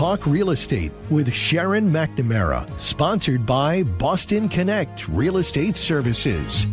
Talk Real Estate with Sharon McNamara, sponsored by Boston Connect Real Estate Services.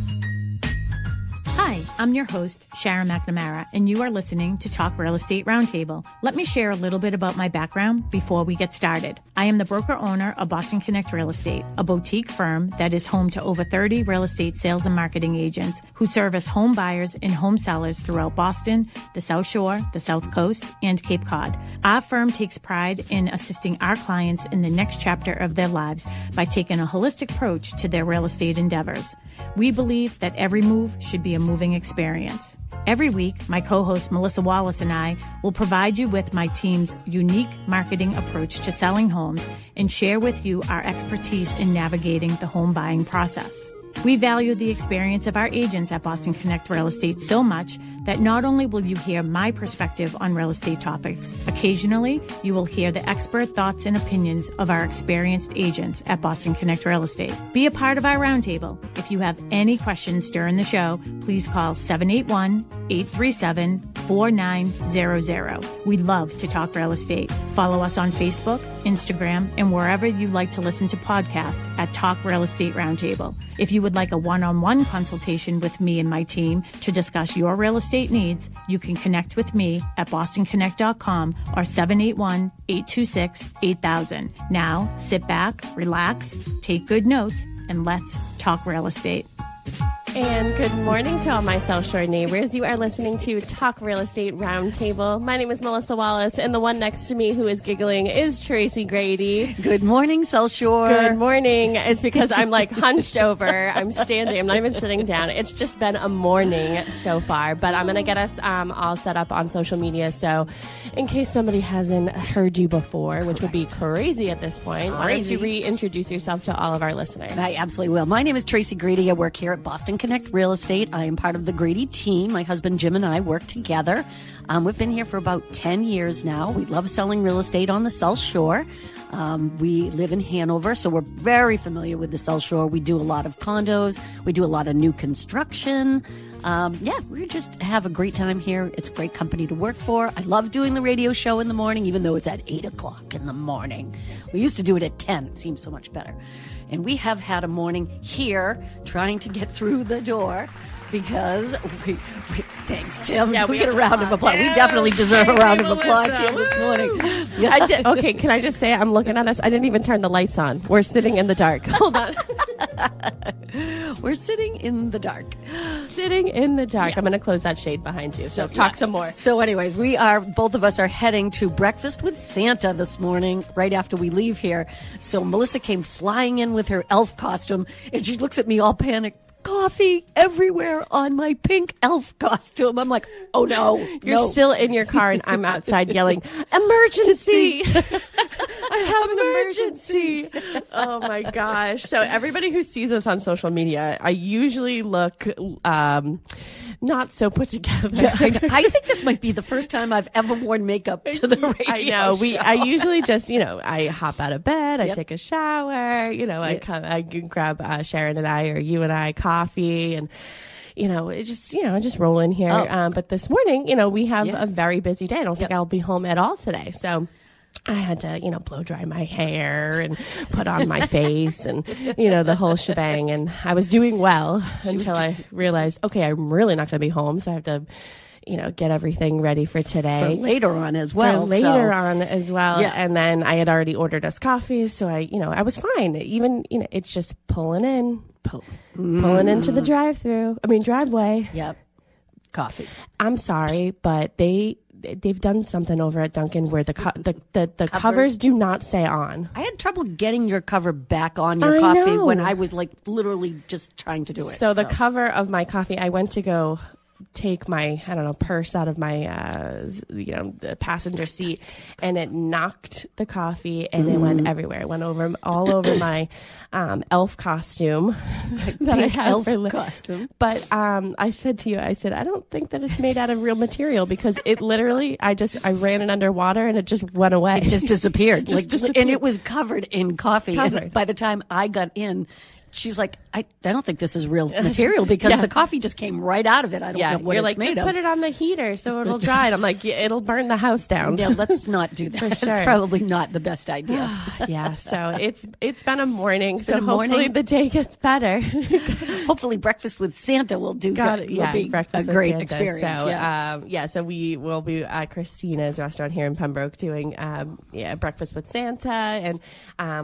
Hi, I'm your host, Sharon McNamara, and you are listening to Talk Real Estate Roundtable. Let me share a little bit about my background before we get started. I am the broker-owner of Boston Connect Real Estate, a boutique firm that is home to over 30 real estate sales and marketing agents who service home buyers and home sellers throughout Boston, the South Shore, the South Coast, and Cape Cod. Our firm takes pride in assisting our clients in the next chapter of their lives by taking a holistic approach to their real estate endeavors. We believe that every move should be a moving experience. Every week, my co-host Melissa Wallace and I will provide you with my team's unique marketing approach to selling homes and share with you our expertise in navigating the home buying process. We value the experience of our agents at Boston Connect Real Estate so much that not only will you hear my perspective on real estate topics, occasionally you will hear the expert thoughts and opinions of our experienced agents at Boston Connect Real Estate. Be a part of our roundtable. If you have any questions during the show, please call 781-837-4900. We'd love to talk real estate. Follow us on Facebook, Instagram, and wherever you like to listen to podcasts at Talk Real Estate Roundtable. If you would like a one-on-one consultation with me and my team to discuss your real estate needs, you can connect with me at bostonconnect.com or 781-826-8000. Now, sit back, relax, take good notes, and let's talk real estate. And good morning to all my South Shore neighbors. You are listening to Talk Real Estate Roundtable. My name is Melissa Wallace, and the one next to me who is giggling is Tracy Grady. Good morning, South Shore. Good morning. It's because I'm like hunched over. I'm standing. I'm not even sitting down. It's just been a morning so far, but I'm going to get us all set up on social media. So in case somebody hasn't heard you before, which would be crazy at this point, why don't you reintroduce yourself to all of our listeners? I absolutely will. My name is Tracy Grady. I work here at Boston Connect Real Estate. I am part of the Grady team. My husband Jim and I work together. We've been here for about 10 years now. We love selling real estate on the South Shore. We live in Hanover, so we're very familiar with the South Shore. We do a lot of condos. We do a lot of new construction. We just have a great time here. It's a great company to work for. I love doing the radio show in the morning, even though it's at 8 o'clock in the morning. We used to do it at 10. It seems so much better. And we have had a morning here trying to get through the door because thanks, Tim. Yeah, we get a round of applause. We definitely deserve a round of applause here this morning. Yeah. Okay, can I just say, I'm looking at us. I didn't even turn the lights on. We're sitting in the dark. Hold on. We're sitting in the dark. Sitting in the dark. Yeah. I'm going to close that shade behind you. So talk some more. So anyways, both of us are heading to breakfast with Santa this morning, right after we leave here. So Melissa came flying in with her elf costume, and she looks at me all panicked. Coffee everywhere on my pink elf costume. I'm like, oh no. You're still in your car and I'm outside yelling, emergency! I have an emergency. Oh my gosh. So everybody who sees us on social media, I usually look not so put together. Yeah, I think this might be the first time I've ever worn makeup to the radio I know. show. I usually just, I hop out of bed, I take a shower, I grab Sharon and I or you and I coffee and just roll in here. But this morning, we have a very busy day. I don't think I'll be home at all today. So I had to, blow dry my hair and put on my face and, the whole shebang. And I was doing well until I realized, okay, I'm really not going to be home. So I have to, get everything ready for today. For later on as well. Yeah. And then I had already ordered us coffee. So I was fine. Even, it's just pulling into the driveway. Yep. Coffee. I'm sorry, but they've done something over at Dunkin' where the covers do not stay on. I had trouble getting your cover back on your coffee when I was literally just trying to do it. So the cover of my coffee, I went to go take my, purse out of my, the passenger seat, and it knocked the coffie and it went everywhere. It went all over my elf costume that I have costume. But I said to you, I don't think that it's made out of real material because it literally, I ran it underwater and it just went away. It just disappeared. And it was covered in coffee. And by the time I got in, She's like, I don't think this is real material because the coffee just came right out of it. I don't know what you're it's like, made just of. put it on the heater so it'll dry. And I'm like, it'll burn the house down. Yeah, let's not do that. For sure. It's probably not the best idea. Yeah, so it's been a morning. been So a hopefully morning. the day gets better. Hopefully, breakfast with Santa will do good. Yeah, will be breakfast a great with Santa. experience. So, so we will be at Christina's restaurant here in Pembroke doing breakfast with Santa, and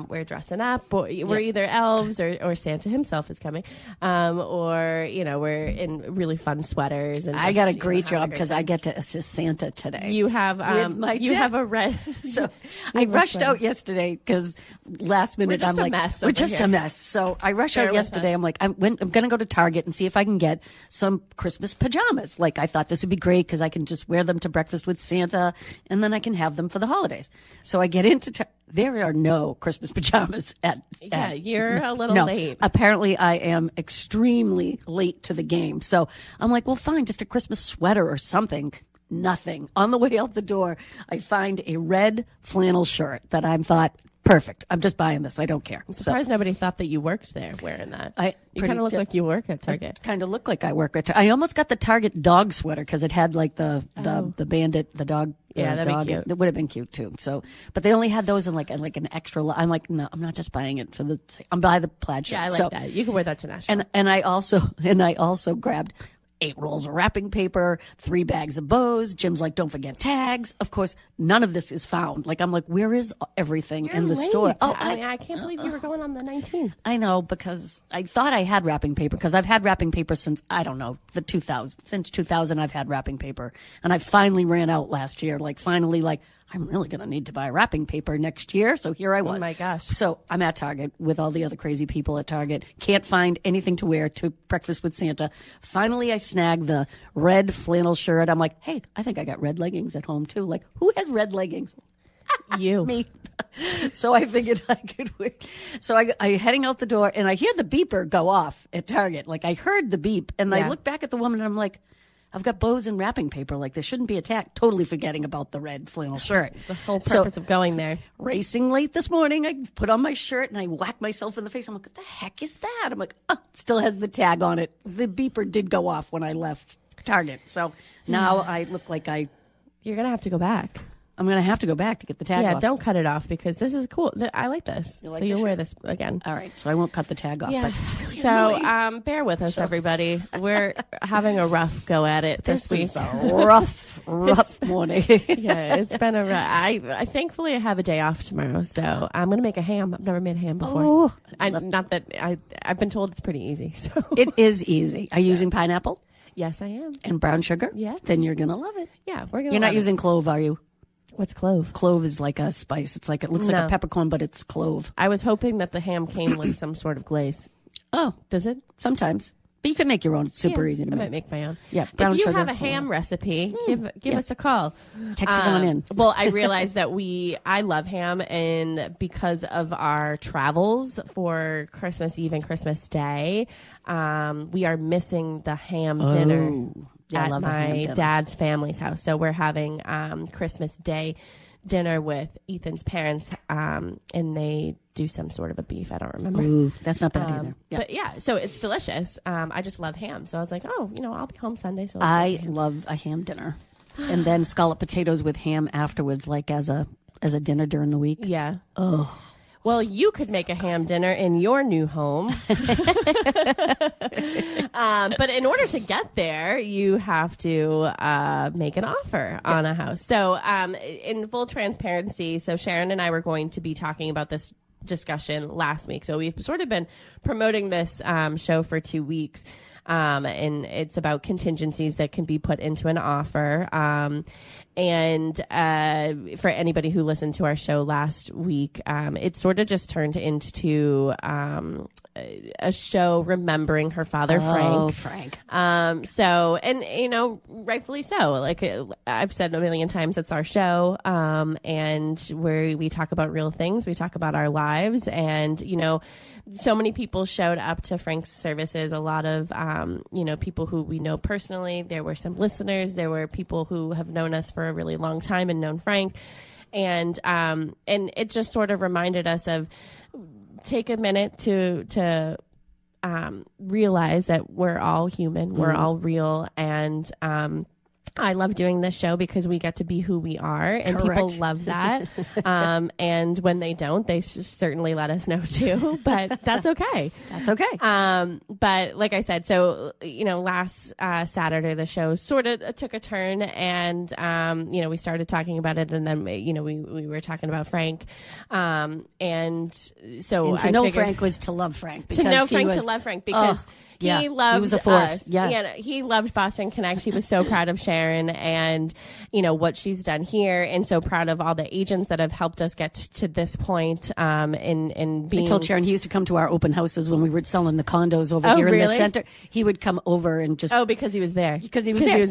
we're dressing up. We're either elves or Santa himself is coming, or we're in really fun sweaters. And I just, got a great having job great because time. I get to assist Santa today. You have have a red. So I rushed out yesterday because last minute just I'm a like, mess we're over just here. a mess. So I rushed Bear out with yesterday. us. I'm like, I'm going to go to Target and see if I can get some Christmas pajamas. Like I thought this would be great because I can just wear them to breakfast with Santa and then I can have them for the holidays. So I get into there are no Christmas pajamas at You're a little no. late. Apparently, I am extremely late to the game. So I'm like, well, fine, just a Christmas sweater or something. Nothing. On the way out the door, I find a red flannel shirt that I thought, perfect. I'm just buying this. I don't care. I'm surprised nobody thought that you worked there wearing that. You kind of look like you work at Target. Kind of look like I work at I almost got the Target dog sweater because it had like the bandit, the dog. Yeah, that'd dog. be cute. It would have been cute too. So, but they only had those in like an extra. I'm like, no, I'm not just buying it for the. I'm buying the plaid shirt. Yeah, I like that. You can wear that to national. And I also grabbed 8 rolls of wrapping paper, 3 bags of bows. Jim's like, don't forget tags. Of course, none of this is found. Like, I'm like, where is everything You're in the late. store? I can't believe you were going on the 19th. I know because I thought I had wrapping paper because I've had wrapping paper since, I don't know, since 2000 I've had wrapping paper. And I finally ran out last year. I'm really going to need to buy wrapping paper next year. So here I was. Oh my gosh. So I'm at Target with all the other crazy people at Target. Can't find anything to wear to breakfast with Santa. Finally, I snagged the red flannel shirt. I'm like, hey, I think I got red leggings at home too. Like, who has red leggings? You. Me. So I figured I could wear. So I heading out the door and I hear the beeper go off at Target. Like I heard the beep and I look back at the woman and I'm like, I've got bows and wrapping paper. Like there shouldn't be a tag. Totally forgetting about the red flannel shirt. The whole purpose of going there. Racing late this morning, I put on my shirt and I whack myself in the face. I'm like, what the heck is that? I'm like, oh, it still has the tag on it. The beeper did go off when I left Target. So now I look like You're going to have to go back. I'm going to have to go back to get the tag off. Yeah, don't cut it off because this is cool. I like this. like So you'll this wear shirt? this again. All right, so I won't cut the tag off. Yeah. But it's really So annoying. bear with us, everybody. We're having a rough go at it this week. is a rough morning. Yeah, it's been a rough. I thankfully I have a day off tomorrow, so I'm gonna make a ham. I've never made a ham before. Oh, I've been told it's pretty easy. So It is easy. Are you using pineapple yes, I am. and brown sugar? Yes. Then you're going to love it. Yeah, we're gonna. You're not love it. using clove, are you? What's clove? Clove is like a spice. It's like, it looks like No. a peppercorn, but it's clove. I was hoping that the ham came with some sort of glaze. Oh, Does it? sometimes. But you can make your own. It's super Yeah, easy to I make. might make my own. Yeah, brown if you sugar. have a ham recipe, give yeah. us a call. Text it on in. Well, I realized that I love ham, and because of our travels for Christmas Eve and Christmas Day, we are missing the ham dinner Yeah, I at love the ham my dinner. dad's family's house. So we're having Christmas Day dinner with Ethan's parents, and they do some sort of a beef. I don't remember. Ooh, that's not bad either. Yeah. But yeah, so it's delicious. I just love ham. So I was like, oh, I'll be home Sunday. So I love a ham dinner. And then scallop potatoes with ham afterwards, like as a dinner during the week. yeah. Oh. Well, you could make a ham dinner in your new home. But in order to get there, you have to make an offer on a house. So in full transparency, so Sharon and I were going to be talking about this discussion last week. So we've sort of been promoting this show for 2 weeks. And it's about contingencies that can be put into an offer. And for anybody who listened to our show last week, it sort of just turned into a show remembering her father, Frank. Oh, Frank. So, and rightfully so. Like I've said a million times, it's our show, and where we talk about real things, we talk about our lives, and so many people showed up to Frank's services. A lot of people who we know personally. There were some listeners. There were people who have known us for a really long time and known Frank, and it just sort of reminded us of take a minute to realize that we're all human, we're all real, and I love doing this show because we get to be who we are, and people love that. And when they don't, they certainly let us know too, but that's okay. That's okay. But like I said, so, last Saturday, the show sort of took a turn, and, we started talking about it, and then, we were talking about Frank. And so and to know Frank was to love Frank. To know Frank, to love Frank, because he loved he was a force. us. Yeah. He loved Boston Connect. He was so proud of Sharon and, what she's done here, and so proud of all the agents that have helped us get to this point. In being. I told Sharon he used to come to our open houses when we were selling the condos over here in the center. He would come over and just. Oh, because he was there. Because he was there.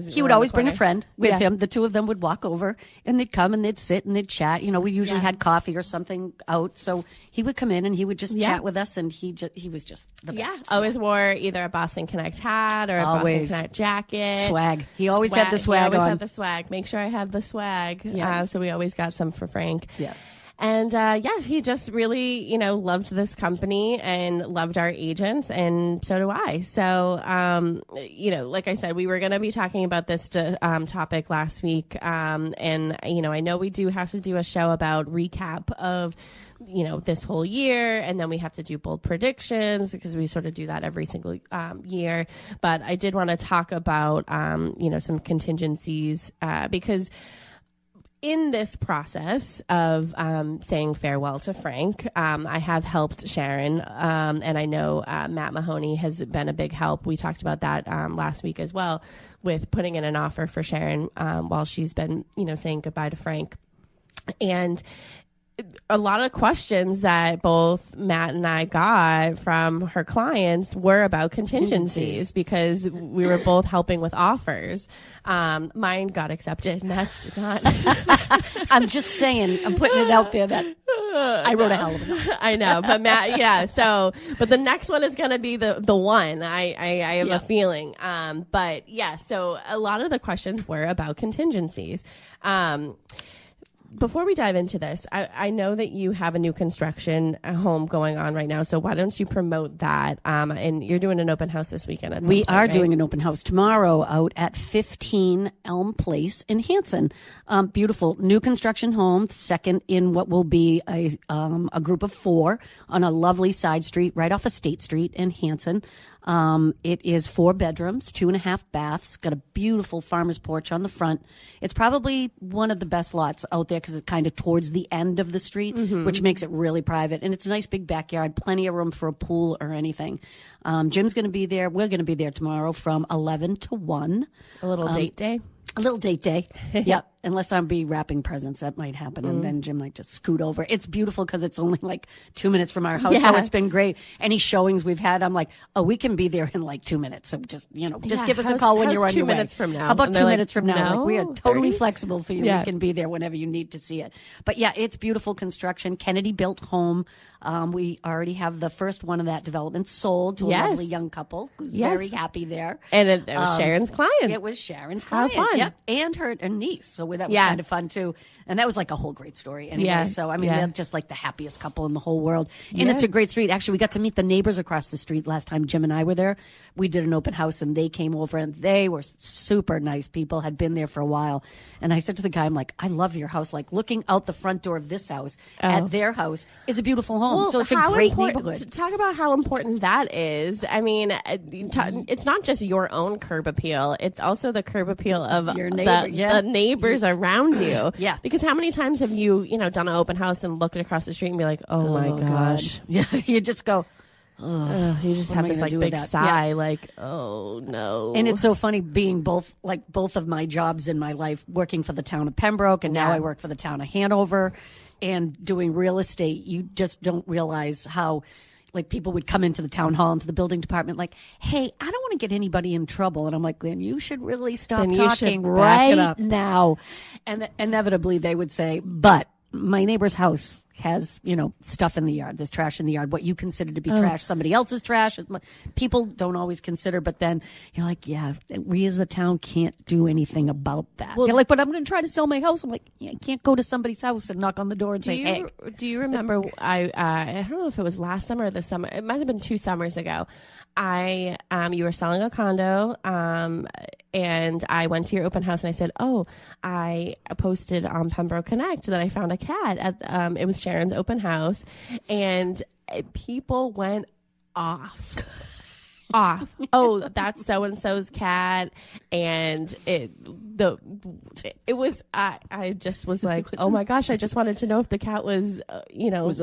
He would always bring a friend with him. The two of them would walk over, and they'd come and they'd sit and they'd chat. We usually had coffee or something out, so he would come in and he would just chat with us, and he was just the best. Always wore either a Boston Connect hat or a Boston Connect jacket. Swag. He always had the swag on. He always had the swag. Make sure I have the swag. Yeah. So we always got some for Frank. Yeah. And he just really, loved this company and loved our agents, and so do I. So, like I said, we were going to be talking about this topic last week, and I know we do have to do a show about recap of this whole year, and then we have to do bold predictions because we sort of do that every single year. But I did want to talk about some contingencies because in this process of saying farewell to Frank, I have helped Sharon, and I know Matt Mahoney has been a big help. We talked about that last week as well, with putting in an offer for Sharon while she's been, saying goodbye to Frank. And a lot of questions that both Matt and I got from her clients were about contingencies because we were both helping with offers. Mine got accepted. Matt's did not. I'm just saying, I'm putting it out there that I wrote a hell of a I know, but Matt, so, but the next one is going to be the one. I have a feeling. But so a lot of the questions were about contingencies. Before we dive into this, I know that you have a new construction home going on right now, so why don't you promote that? And you're doing an open house this weekend. We are doing an open house tomorrow out at 15 Elm Place in Hanson. Beautiful new construction home, second in what will be a group of 4 on a lovely side street right off of State Street in Hanson. It is 4 bedrooms, 2.5 baths, got a beautiful farmer's porch on the front. It's probably one of the best lots out there because it's kind of towards the end of the street, which makes it really private. And it's a nice big backyard, plenty of room for a pool or anything. Jim's going to be there. We're going to be there tomorrow from 11 to 1. A little date day? A little date day. Yep. Unless I'll be wrapping presents, that might happen. And then Jim might just scoot over. It's beautiful because it's only like 2 minutes from our house. Yeah. So it's been great. Any showings we've had, I'm like, oh, we can be there in like 2 minutes. So just give us a call when you're on your way. 2 minutes from now? How about 2 minutes from now? No, Like, we are totally 30? flexible for you. Yeah. We can be there whenever you need to see it. But yeah, it's beautiful construction. Kennedy built home. We already have the first one of that development sold to a lovely young couple who's very happy there. And it was Sharon's client. It was Sharon's client. How fun. Yep. And her niece. So that was kind of fun too. And that was like a whole great story anyway. Yeah. So, I mean, they're just like the happiest couple in the whole world. And it's a great street. Actually, we got to meet the neighbors across the street last time Jim and I were there. We did an open house and they came over and they were super nice people, had been there for a while. And I said to the guy, I'm like, I love your house. Like looking out the front door of this house at their house is a beautiful home. Well, so it's a great neighborhood. Talk about how important that is. I mean, it's not just your own curb appeal. It's also the curb appeal of your neighbor, the neighbors around you. Yeah. Because how many times have you done an open house and looked across the street and be like, oh my gosh. God. Yeah. You just go, you just have this like big sigh, like, oh no. And it's so funny being both of my jobs in my life, working for the town of Pembroke, and now I work for the town of Hanover, and doing real estate. You just don't realize how, like, people would come into the town hall, into the building department, like, hey, I don't want to get anybody in trouble. And I'm like, then you should really stop talking right now. And inevitably they would say, but my neighbor's house has, stuff in the yard. There's trash in the yard. What you consider to be trash, somebody else's trash. People don't always consider, but then you're like, yeah, we as the town can't do anything about that. Well, they're like, but I'm going to try to sell my house. I'm like, yeah, I can't go to somebody's house and knock on the door and say, hey. Do you remember, I don't know if it was last summer or this summer. It might have been 2 summers ago. You were selling a condo, and I went to your open house and I said, I posted on Pembroke Connect that I found a cat at, it was Sharon's open house, and people went off. Oh, that's so-and-so's cat. And it was, I just was like, oh my gosh, I just wanted to know if the cat was, was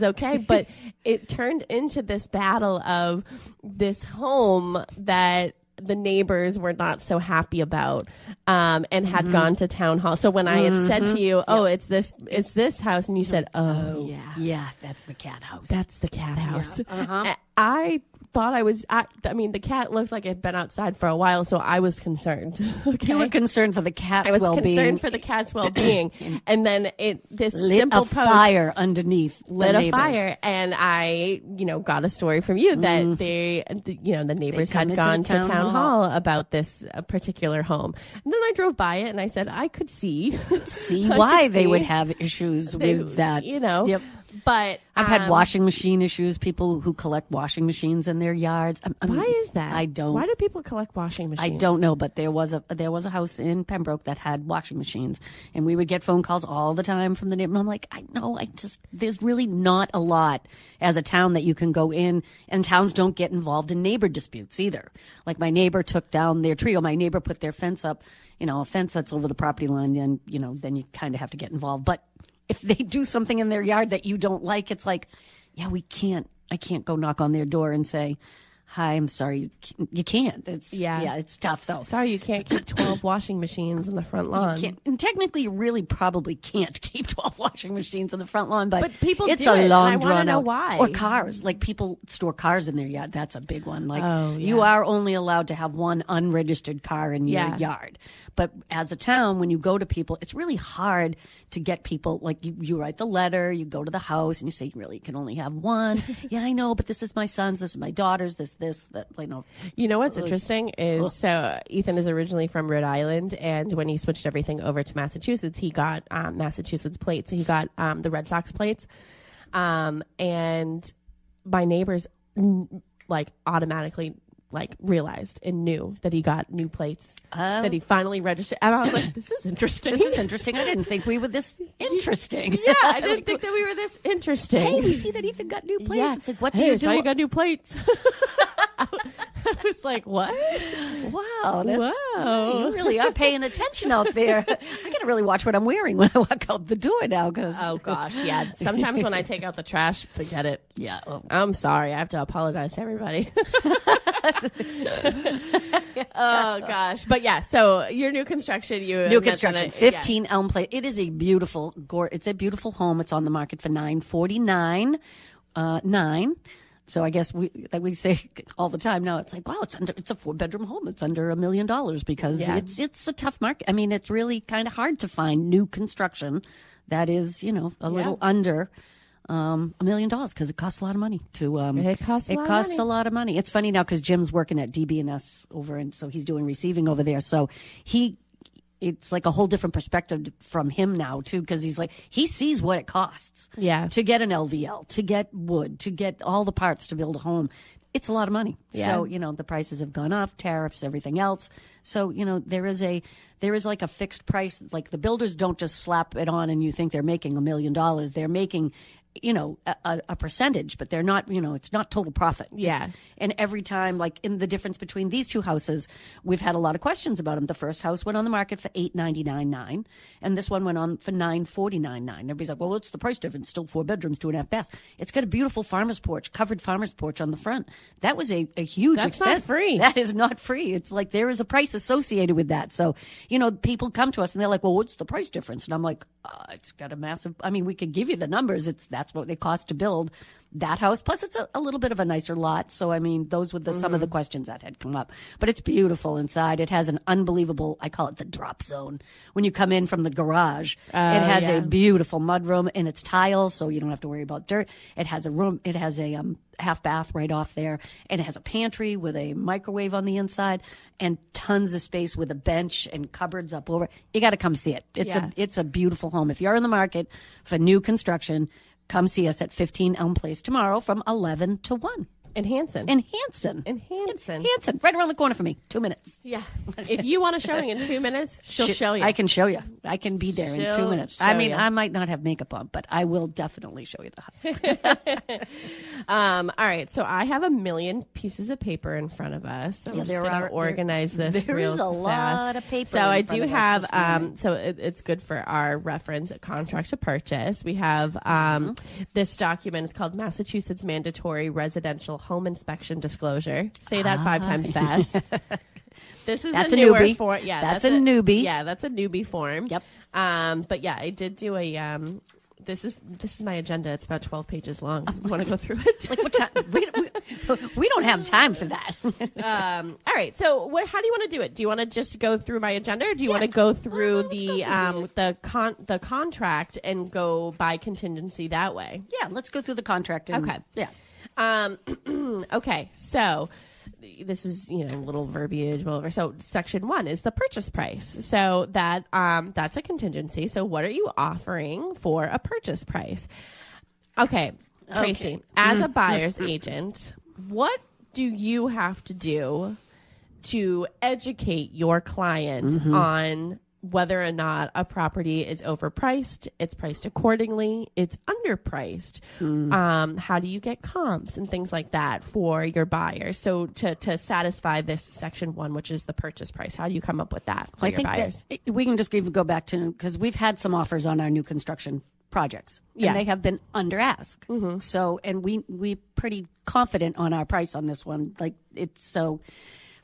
okay. But it turned into this battle of this home that the neighbors were not so happy about, and had gone to town hall. So when I had said to you, it's this house, and you said, yeah, that's the cat house. That's the cat house. Yeah. I thought the cat looked like it had been outside for a while, so I was concerned. Okay? You were concerned for the cat's well-being. I was concerned for the cat's well-being. And then this lit simple a fire underneath lit the a fire, and I, got a story from you that the neighbors had gone to town hall about this particular home. And then I drove by it and I said, I could see why they would have issues with that. Yep. But I've had washing machine issues. People who collect washing machines in their yards. Why is that? I don't. Why do people collect washing machines? I don't know, but there was a house in Pembroke that had washing machines, and we would get phone calls all the time from the neighbor. And I'm like, I know, there's really not a lot as a town that you can go in, and towns don't get involved in neighbor disputes either. Like my neighbor took down their tree, or my neighbor put their fence up, a fence that's over the property line, then you kind of have to get involved. But if they do something in their yard that you don't like, it's like, yeah, I can't go knock on their door and say, hi, I'm sorry. You can't. It's tough though. Sorry, you can't keep 12 washing machines in the front lawn. You can't. And technically, you really probably can't keep 12 washing machines in the front lawn, but people it's do a long and I drawn know out. Why. Or cars. Like people store cars in their yard. That's a big one. Like you are only allowed to have one unregistered car in your yard. But as a town, when you go to people, it's really hard to get people. Like you write the letter, you go to the house, and you say, you really can only have one. Yeah, I know, but this is my son's, this is my daughter's, that. Like, no. You know what's interesting is, so Ethan is originally from Rhode Island, and when he switched everything over to Massachusetts, he got Massachusetts plates. So he got the Red Sox plates, and my neighbors automatically realized and knew that he got new plates, that he finally registered. And I was like, this is interesting. This is interesting. I didn't think we were this interesting. Yeah, I didn't think that we were this interesting. Hey, we see that Ethan got new plates. Yeah. It's like, what do you do? You got new plates. I was like, what? Wow. You really are paying attention out there. I got to really watch what I'm wearing when I walk out the door now. Oh, gosh. Yeah. Sometimes when I take out the trash, forget it. Yeah. Oh. I'm sorry. I have to apologize to everybody. Oh, gosh. But yeah, so your new construction, 15 Elm Place. It is a beautiful, it's a beautiful home. It's on the market for $949. So I guess we say all the time now, it's like, wow, it's a 4-bedroom home. It's under $1 million because it's a tough market. I mean, it's really kind of hard to find new construction that is, a little under $1 million because it costs a lot of money to. It costs a lot of money. It's funny now because Jim's working at DB&S over, and so he's doing receiving over there. So it's like a whole different perspective from him now too, because he sees what it costs to get an LVL, to get wood, to get all the parts to build a home. It's a lot of money. So the prices have gone up, tariffs, everything else. So there is like a fixed price. Like the builders don't just slap it on and you think they're making $1 million. They're making a percentage, but they're not, it's not total profit. Yeah. And every time, like in the difference between these two houses, we've had a lot of questions about them. The first house went on the market for $899,900, and this one went on for $949,900. Everybody's like, well, what's the price difference? Still 4 bedrooms, 2.5 baths. It's got a beautiful farmer's porch, covered farmer's porch on the front. That was a huge expense. That's not free. That is not free. It's like there is a price associated with that. So, people come to us and they're like, well, what's the price difference? And I'm like, it's got a massive, we could give you the numbers. That's that's what it costs to build that house. Plus, it's a little bit of a nicer lot. So, I mean, those were some of the questions that had come up. But it's beautiful inside. It has an unbelievable, I call it the drop zone. When you come in from the garage, it has a beautiful mudroom, and it's tiles, so you don't have to worry about dirt. It has a room. It has a half bath right off there, and it has a pantry with a microwave on the inside and tons of space with a bench and cupboards up over. You got to come see it. It's a beautiful home. If you're in the market for new construction, come see us at 15 Elm Place tomorrow from 11 to 1. In Hanson. Right around the corner from me. 2 minutes. Yeah. If you want a showing in 2 minutes, she'll show you. I can show you. I can be there in 2 minutes. I mean, I might not have makeup on, but I will definitely show you the house. All right. So I have a million pieces of paper in front of us. So I'm just going to organize this real fast. There's a lot of paper. So I do have, so it's good for our reference, a contract to purchase. We have this document. It's called Massachusetts Mandatory Residential Home Inspection Disclosure. Say that 5 times fast. That's a newer form. Yeah, that's a newbie. Yeah, that's a newbie form. Yep. But yeah, I did do a. This is my agenda. It's about 12 pages long. You want to go through it? Like what time? We don't have time for that. All right. So how do you want to do it? Do you want to just go through my agenda, or do you want to go through the contract and go by contingency that way? Yeah, let's go through the contract. Okay. Yeah. Okay, so this is, a little verbiage. So section 1 is the purchase price. So that's a contingency. So what are you offering for a purchase price? Okay, Tracy, as a buyer's agent, what do you have to do to educate your client on whether or not a property is overpriced, it's priced accordingly, it's underpriced? How do you get comps and things like that for your buyers? So to satisfy this section 1, which is the purchase price, how do you come up with that for your buyers? That we can just even go back to, because we've had some offers on our new construction projects, and they have been under ask. So, and we pretty confident on our price on this one. Like, it's so.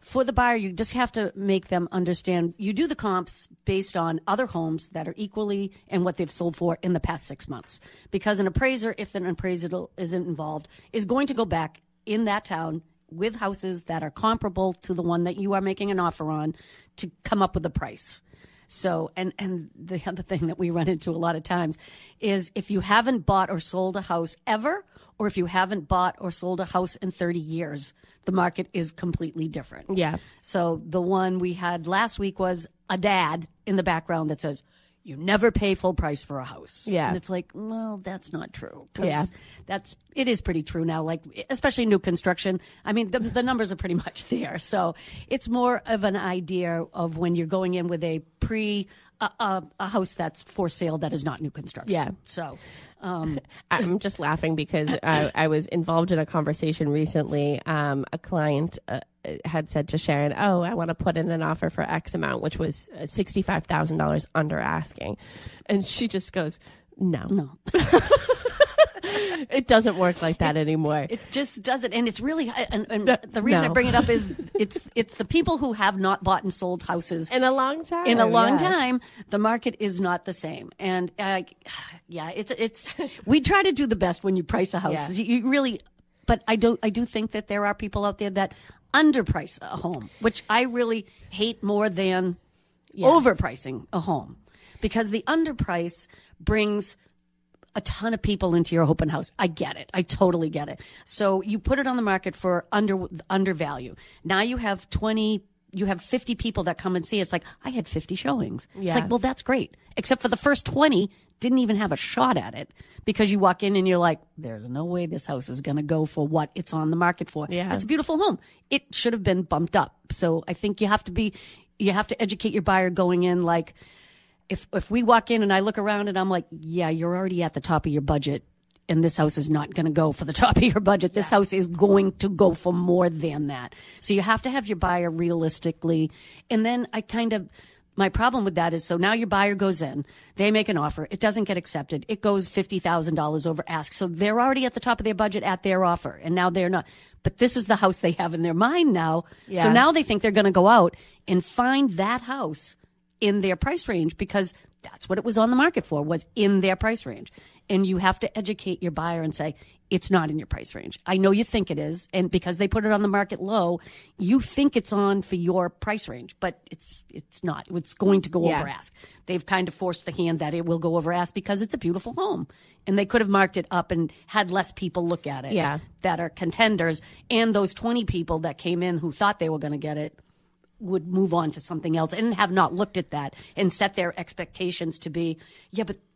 For the buyer, you just have to make them understand. You do the comps based on other homes that are equally and what they've sold for in the past 6 months. Because an appraiser, if an appraisal isn't involved, is going to go back in that town with houses that are comparable to the one that you are making an offer on to come up with a price. So, and the other thing that we run into a lot of times is if you haven't bought or sold a house ever, or if you haven't bought or sold a house in 30 years, the market is completely different. Yeah. So the one we had last week was a dad in the background that says, you never pay full price for a house. Yeah. And it's like, well, that's not true. Yeah. It is pretty true now, like, especially new construction. I mean, the numbers are pretty much there. So it's more of an idea of when you're going in with a house that's for sale that is not new construction. Yeah. So I'm just laughing because I was involved in a conversation recently. A client had said to Sharon, "Oh, I want to put in an offer for X amount," which was $65,000 under asking, and she just goes, "No." It doesn't work like that anymore. It just doesn't. And it's really, and the reason I bring it up is it's the people who have not bought and sold houses in a long time. In a long time, the market is not the same. And it's we try to do the best when you price a house. Yeah. You really, but I do think that there are people out there that underprice a home, which I really hate more than overpricing a home, because the underprice brings a ton of people into your open house. I get it. I totally get it. So you put it on the market for undervalue. Now you have 50 people that come and see. It's like, I had 50 showings. Yeah. It's like, well, that's great. Except for the first 20 didn't even have a shot at it, because you walk in and you're like, there's no way this house is going to go for what it's on the market for. Yeah. It's a beautiful home. It should have been bumped up. So I think you have to educate your buyer going in, like, If we walk in and I look around and I'm like, yeah, you're already at the top of your budget, and this house is not going to go for the top of your budget. This house is going to go for more than that. So you have to have your buyer realistically. And then my problem with that is, so now your buyer goes in, they make an offer, it doesn't get accepted, it goes $50,000 over ask. So they're already at the top of their budget at their offer, and now they're not. But this is the house they have in their mind now. Yeah. So now they think they're going to go out and find that house in their price range, because that's what it was on the market for, was in their price range. And you have to educate your buyer and say, it's not in your price range. I know you think it is. And because they put it on the market low, you think it's on for your price range, but it's not. It's going to go over ask. They've kind of forced the hand that it will go over ask because it's a beautiful home. And they could have marked it up and had less people look at it that are contenders. And those 20 people that came in who thought they were going to get it would move on to something else and have not looked at that and set their expectations to be,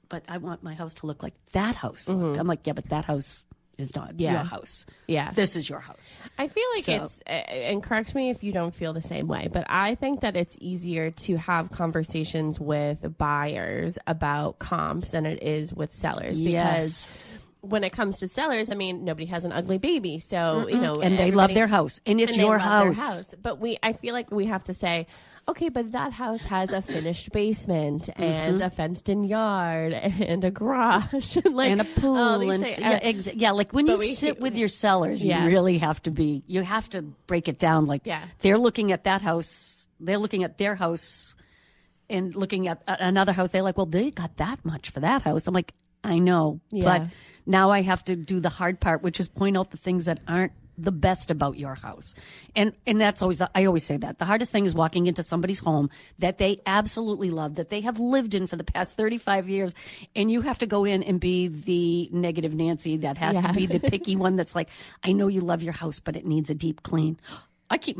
but I want my house to look like that house looked. I'm like, but that house is not your house. Yeah. This is your house. I feel like it's, and correct me if you don't feel the same way, but I think that it's easier to have conversations with buyers about comps than it is with sellers, because when it comes to sellers, I mean, nobody has an ugly baby. So, you know, and they love their house, and it's your house. But I feel like we have to say, okay, but that house has a finished basement and a fenced-in yard and a garage and, like, and a pool. Like when you sit with your sellers, you really have to you have to break it down. Like they're looking at that house, they're looking at their house and looking at another house. They're like, well, they got that much for that house. I'm like, I know, but now I have to do the hard part, which is point out the things that aren't the best about your house. And that's always, I always say that. The hardest thing is walking into somebody's home that they absolutely love, that they have lived in for the past 35 years. And you have to go in and be the negative Nancy that has to be the picky one that's like, I know you love your house, but it needs a deep clean. I keep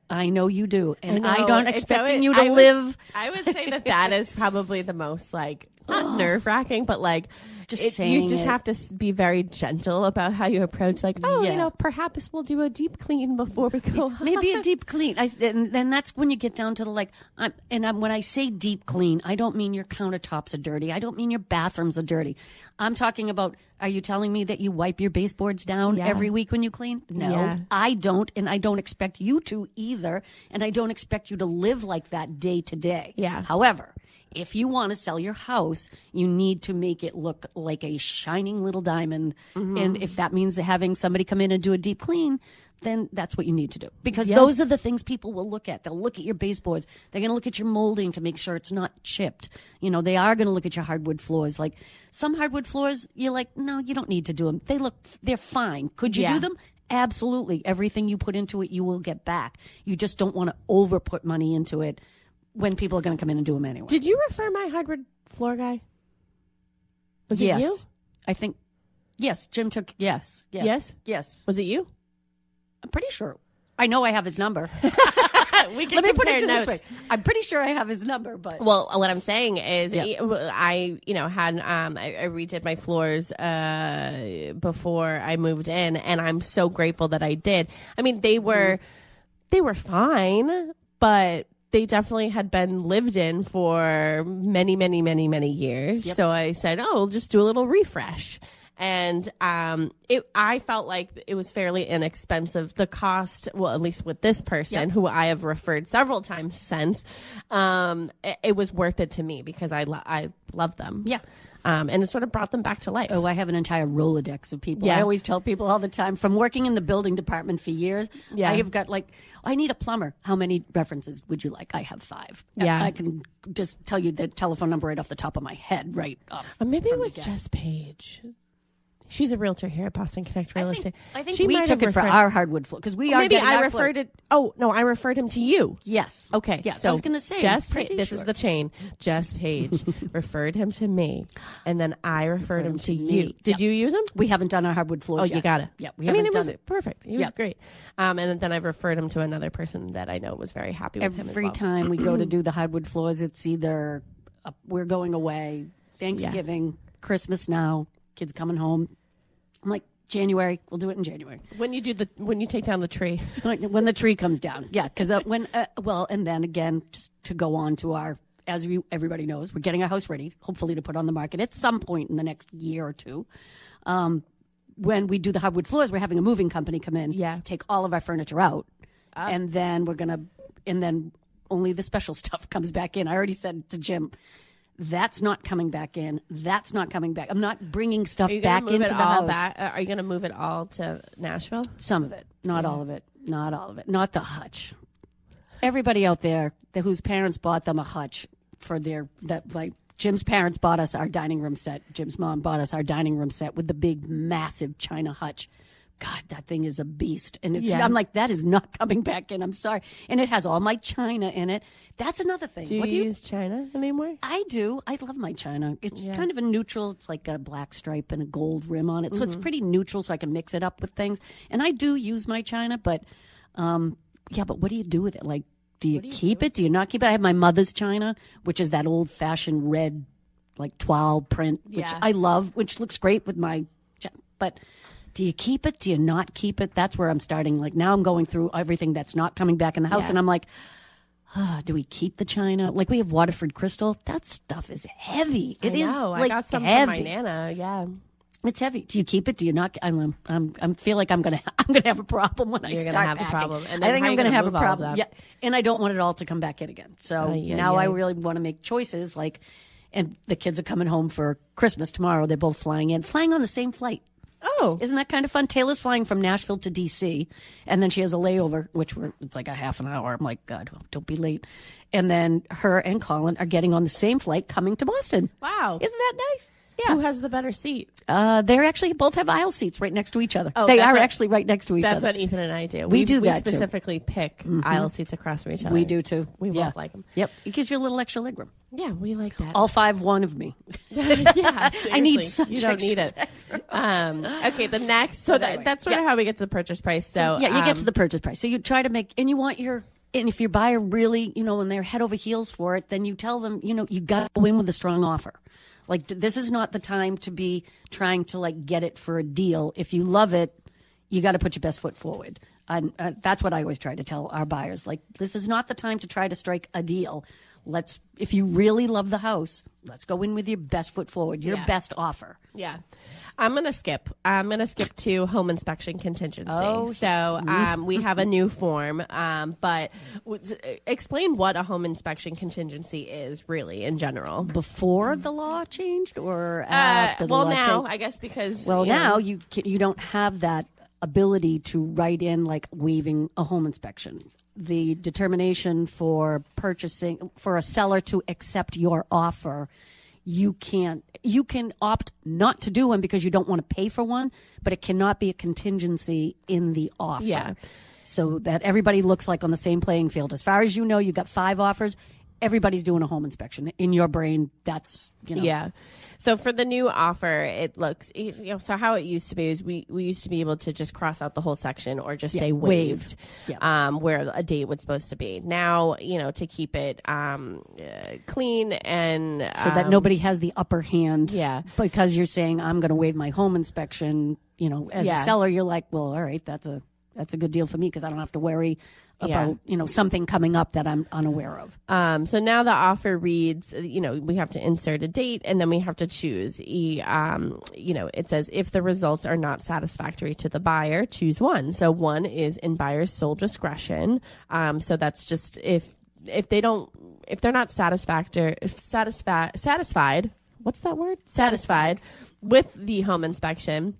I know you do. And I don't expecting you to live. I would say that is probably the most, like, not nerve wracking, but like, you just have to be very gentle about how you approach, like, you know, perhaps we'll do a deep clean before we go home. Maybe a deep clean. And then that's when you get down to the, like, when I say deep clean, I don't mean your countertops are dirty. I don't mean your bathrooms are dirty. I'm talking about, are you telling me that you wipe your baseboards down every week when you clean? No, I don't. And I don't expect you to either. And I don't expect you to live like that day to day. Yeah. However, if you want to sell your house, you need to make it look like a shining little diamond. And if that means having somebody come in and do a deep clean, then that's what you need to do. Because those are the things people will look at. They'll look at your baseboards. They're going to look at your molding to make sure it's not chipped. You know, they are going to look at your hardwood floors. Like some hardwood floors, you're like, no, you don't need to do them. They're fine. Could you do them? Absolutely. Everything you put into it, you will get back. You just don't want to over put money into it when people are going to come in and do them anyway. Did you refer my hardwood floor guy? Was it you? I think, yes. Jim took, yes. Yes? Was it you? I'm pretty sure. I know I have his number. Let me put it this way. I'm pretty sure I have his number, but. Well, what I'm saying is I redid my floors before I moved in, and I'm so grateful that I did. I mean, they were fine, but they definitely had been lived in for many, many, many, many years. So I said, we'll just do a little refresh. And I felt like it was fairly inexpensive. The cost, well, at least with this person who I have referred several times since, it was worth it to me because I love them. Yeah. And it sort of brought them back to life. Oh, I have an entire Rolodex of people. I always tell people all the time, from working in the building department for years, I have got I need a plumber. How many references would you like? I have 5. Yeah. I can just tell you the telephone number right off the top of my head, right off. Maybe it was Jess Page. She's a realtor here at Boston Connect Real Estate. I think we took it for our hardwood floor because we are. Maybe I referred it. Oh no, I referred him to you. Yes. Okay. Yeah. So I was going to say, Jess Page. This is the chain. Jess Page referred him to me, and then I referred him to you. Did you use him? We haven't done our hardwood floors yet. You got it. Yeah, we haven't done it. Perfect. He was great. And then I've referred him to another person that I know was very happy with him as well. Every time we go to do the hardwood floors, it's either we're going away, Thanksgiving, Christmas now, kids coming home. I'm like, January, we'll do it in January. When you take down the tree. When the tree comes down. Yeah, because and then again, just to go on to our, as everybody knows, we're getting our house ready, hopefully to put on the market at some point in the next year or two. When we do the hardwood floors, we're having a moving company come in, take all of our furniture out, and then only the special stuff comes back in. I already said to Jim, that's not coming back in. That's not coming back. I'm not bringing stuff back into the house. Are you going to move it all to Nashville? Some of it. Not all of it. Not all of it. Not the hutch. Everybody out there whose parents bought them a hutch, for like Jim's parents bought us our dining room set. Jim's mom bought us our dining room set with the big, massive china hutch. God, that thing is a beast. And I'm like, that is not coming back in. I'm sorry. And it has all my china in it. That's another thing. Do you use china anymore? I do. I love my china. It's kind of a neutral. It's like a black stripe and a gold rim on it. So it's pretty neutral, so I can mix it up with things. And I do use my china, but but what do you do with it? Like, do you keep it? Do you not keep it? I have my mother's china, which is that old-fashioned red, like toile print, which I love, which looks great with my but do you keep it? Do you not keep it? That's where I'm starting. Like, now I'm going through everything that's not coming back in the house, and I'm like, do we keep the china? Like, we have Waterford crystal. That stuff is heavy. It is. I got some heavy. from my Nana. Yeah. It's heavy. Do you keep it? Do you not? I feel like I'm gonna have a problem when You're I start gonna have packing. a problem. And I think I'm gonna have a move all of problem. that? Yeah, and I don't want it all to come back in again. So now I really want to make choices. Like, and the kids are coming home for Christmas tomorrow. They're both flying on the same flight. Oh, isn't that kind of fun? Taylor's flying from Nashville to D.C., and then she has a layover, it's like a half an hour. I'm like, God, don't be late. And then her and Colin are getting on the same flight coming to Boston. wow. Isn't that nice? Yeah. Who has the better seat? They're actually both have aisle seats right next to each other. Oh, they that's are what- actually right next to each That's other. what Ethan and I do. We do that, too. specifically pick aisle seats across from each other. We do too. We both like them. Yep. It gives you a little extra legroom. Yeah, we like that. All 5'1" of me. Yeah, I need seriously. such You don't extra need it. Okay, the next. So that's sort of how we get to the purchase price. So yeah, you get to the purchase price. So you try to make, and you want and if your buyer really, when they're head over heels for it, then you tell them, you got to go in with a strong offer. Like, this is not the time to be trying to, like, get it for a deal. If you love it, you got to put your best foot forward. And that's what I always try to tell our buyers. Like, this is not the time to try to strike a deal. If you really love the house, let's go in with your best foot forward, your best offer. Yeah. I'm going to skip to home inspection contingency. Oh, so we have a new form, but explain what a home inspection contingency is really in general. Before the law changed or after the law changed? Well, now, I guess because... now you don't have that ability to write in, like, waiving a home inspection. The determination for purchasing, for a seller to accept your offer, you can opt not to do one because you don't want to pay for one, but it cannot be a contingency in the offer. Yeah. So that everybody looks like on the same playing field. As far as you know, you got 5 offers. Everybody's doing a home inspection. In your brain, that's, Yeah. So for the new offer, it looks, so how it used to be is we used to be able to just cross out the whole section or just say waived, where a date was supposed to be. Now, to keep it clean and... so that nobody has the upper hand. Yeah. Because you're saying, I'm going to waive my home inspection, as a seller, you're like, well, all right, that's a good deal for me because I don't have to worry about, something coming up that I'm unaware of. So now the offer reads, we have to insert a date and then we have to choose. It says if the results are not satisfactory to the buyer, choose one. So one is in buyer's sole discretion. So that's just if they're not satisfied. What's that word? Satisfied with the home inspection,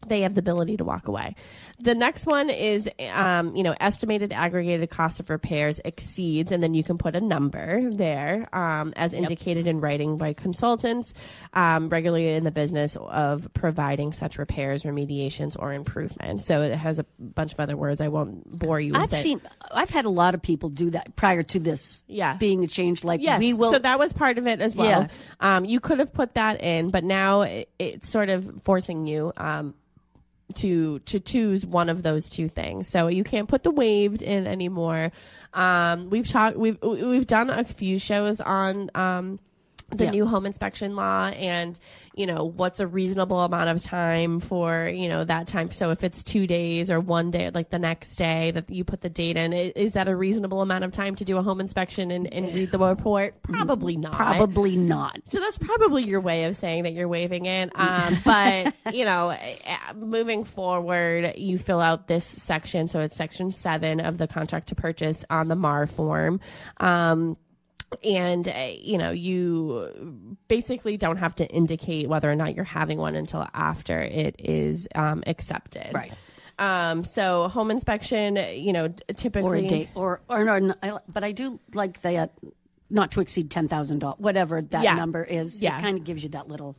they have the ability to walk away. The next one is, estimated aggregated cost of repairs exceeds, and then you can put a number there, as indicated in writing by consultants, regularly in the business of providing such repairs, remediations, or improvements. So it has a bunch of other words. I won't bore you with it. I've had a lot of people do that prior to this being a change. Like, yes, we will. So that was part of it as well. Yeah. You could have put that in, but now it's sort of forcing you, to choose one of those two things. So you can't put the waived in anymore. We've done a few shows on the new home inspection law and, what's a reasonable amount of time for, that time. So if it's 2 days or 1 day, like the next day that you put the date in, is that a reasonable amount of time to do a home inspection and read the report? Probably not. Probably not. So that's probably your way of saying that you're waiving it. But, moving forward, you fill out this section. So it's section 7 of the contract to purchase on the MAR form. And, you basically don't have to indicate whether or not you're having one until after it is accepted. Right. So home inspection, typically. Or a date. Or no, but I do like that not to exceed $10,000, whatever that number is. Yeah. It kind of gives you that little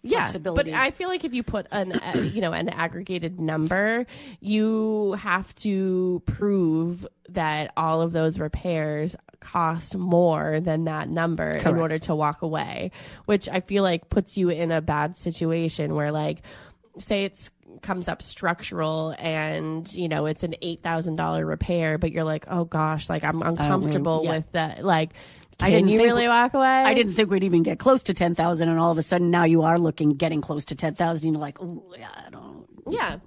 But flexibility. I feel like if you put an aggregated number, you have to prove that all of those repairs cost more than that number in order to walk away, which I feel like puts you in a bad situation where, like, say it's comes up structural and it's an $8,000 repair, but you're like, oh gosh, like I'm uncomfortable with that, like, can you really walk away? I didn't think we'd even get close to 10,000, and all of a sudden now you are getting close to 10,000. You're like, oh yeah, I don't. Yeah.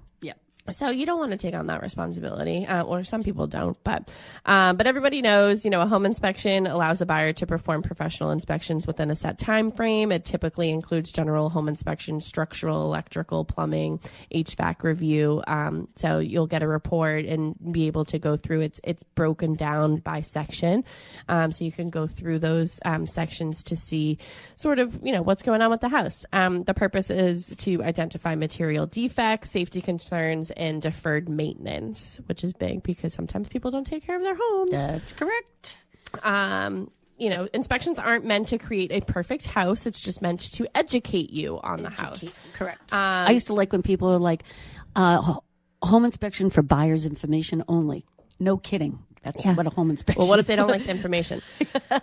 So you don't want to take on that responsibility, or some people don't. But everybody knows, a home inspection allows the buyer to perform professional inspections within a set time frame. It typically includes general home inspection, structural, electrical, plumbing, HVAC review. So you'll get a report and be able to go through. It's broken down by section, so you can go through those sections to see sort of what's going on with the house. The purpose is to identify material defects, safety concerns, and deferred maintenance, which is big because sometimes people don't take care of their homes. That's correct. Inspections aren't meant to create a perfect house. It's just meant to educate you on the house. Correct. I used to like when people are like, home inspection for buyer's information only. No kidding. That's what a home inspection. Well, what if they don't like the information?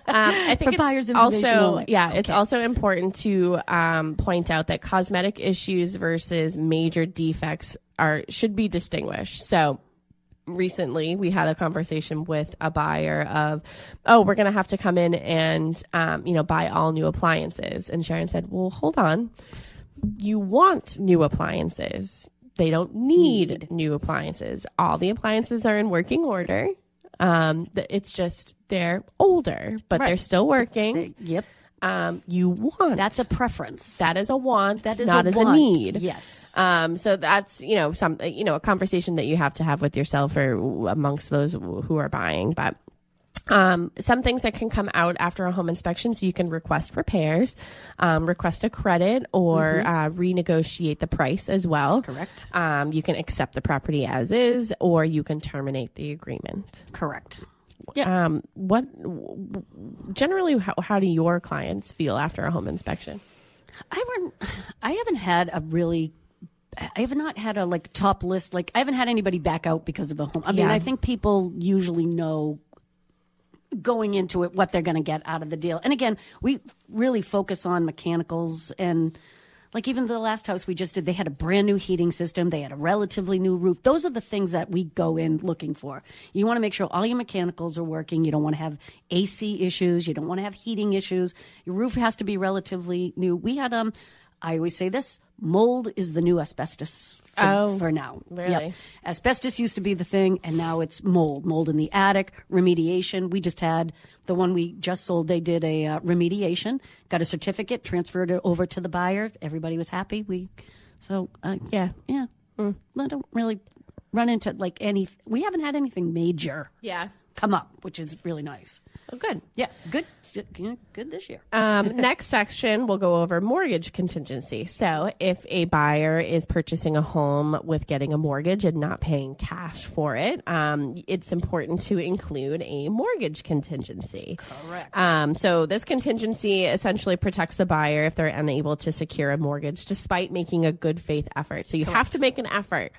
I think for buyer's information only. It's also important to point out that cosmetic issues versus major defects should be distinguished. So recently we had a conversation with a buyer of, we're going to have to come in and, buy all new appliances. And Sharon said, well, hold on. You want new appliances. They don't need new appliances. All the appliances are in working order. It's just they're older, but they're still working. Yep. You want. That's a preference. That is a want. That is not a as want. a need. Yes. So that's, a conversation that you have to have with yourself or amongst those who are buying. But some things that can come out after a home inspection, so you can request repairs, request a credit, or renegotiate the price as well. Correct. You can accept the property as is, or you can terminate the agreement. Correct. Yeah. Generally, how do your clients feel after a home inspection? I haven't had I have not had a top list. I haven't had anybody back out because of a home. I mean, I think people usually know going into it what they're going to get out of the deal. And again, we really focus on mechanicals, and even the last house we just did, they had a brand new heating system. They had a relatively new roof. Those are the things that we go in looking for. You want to make sure all your mechanicals are working. You don't want to have AC issues. You don't want to have heating issues. Your roof has to be relatively new. We had, I always say this, mold is the new asbestos for now. Really? Yep. Asbestos used to be the thing, and now it's mold. Mold in the attic, remediation. We just had the one we just sold. They did a remediation, got a certificate, transferred it over to the buyer. Everybody was happy. I don't really run into we haven't had anything major come up, which is really nice. Oh, good. Yeah, good this year. Next section, we'll go over mortgage contingency. So if a buyer is purchasing a home with getting a mortgage and not paying cash for it, it's important to include a mortgage contingency. Correct. So this contingency essentially protects the buyer if they're unable to secure a mortgage despite making a good faith effort. So you have to make an effort.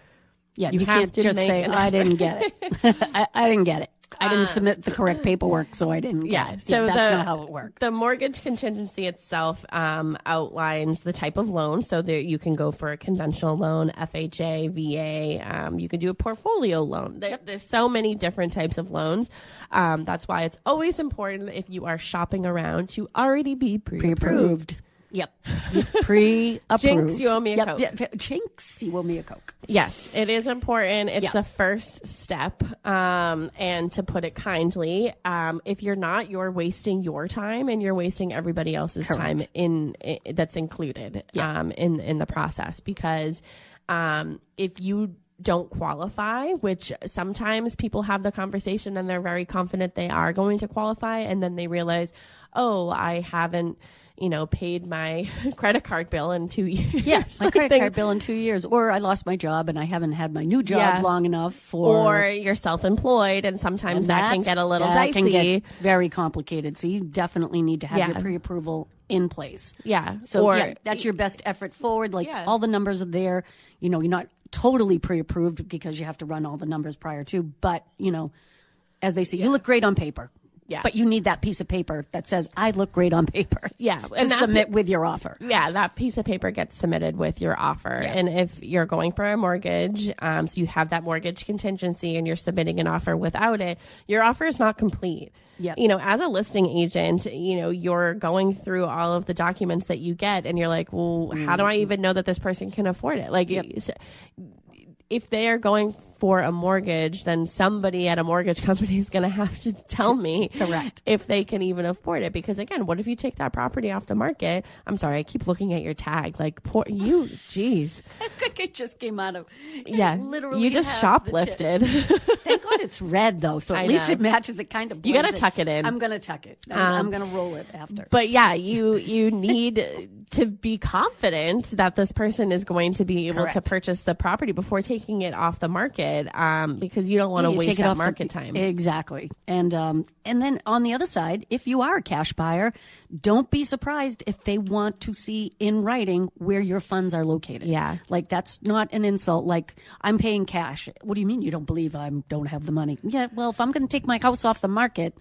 Yeah, you can't just say, I didn't get it. I didn't get it. I didn't submit the correct paperwork, so I didn't get it. So that's not how it works. The mortgage contingency itself outlines the type of loan. So there you can go for a conventional loan, FHA, VA. You can do a portfolio loan. There's so many different types of loans. That's why it's always important if you are shopping around to already be pre-approved. Yep. Pre-approved. Jinx, you owe me a Coke. Jinx, you owe me a Coke. Yes, it is important. It's the first step. And to put it kindly, if you're not, you're wasting your time and you're wasting everybody else's time that's included in the process. Because if you don't qualify, which sometimes people have the conversation and they're very confident they are going to qualify, and then they realize, I haven't paid my credit card bill in 2 years. Yeah, my credit card bill in 2 years. Or I lost my job and I haven't had my new job long enough Or you're self-employed, and sometimes that can get a little dicey. Can get very complicated. So you definitely need to have your pre-approval in place. Yeah. So that's your best effort forward. Like all the numbers are there. You're not totally pre-approved because you have to run all the numbers prior to. But, as they say, you look great on paper. Yeah. But you need that piece of paper that says, I look great on paper. Yeah. To submit with your offer. Yeah. That piece of paper gets submitted with your offer. Yeah. And if you're going for a mortgage, so you have that mortgage contingency and you're submitting an offer without it, your offer is not complete. Yeah. As a listing agent, you're going through all of the documents that you get and you're like, well, how do I even know that this person can afford it? Like, if they are going for a mortgage, then somebody at a mortgage company is going to have to tell me if they can even afford it. Because again, what if you take that property off the market? I'm sorry, I keep looking at your tag. Like, poor you, geez. I think it just came out of literally. You just shoplifted. Thank God it's red though, so at least it matches. It kind of. You got to tuck it in. I'm going to tuck it. I'm going to roll it after. But you need to be confident that this person is going to be able to purchase the property before taking it off the market. Because you don't want to waste that market time. Exactly. And then on the other side, if you are a cash buyer, don't be surprised if they want to see in writing where your funds are located. Yeah. Like, that's not an insult. Like, I'm paying cash. What do you mean you don't believe I don't have the money? Yeah, well, if I'm going to take my house off the market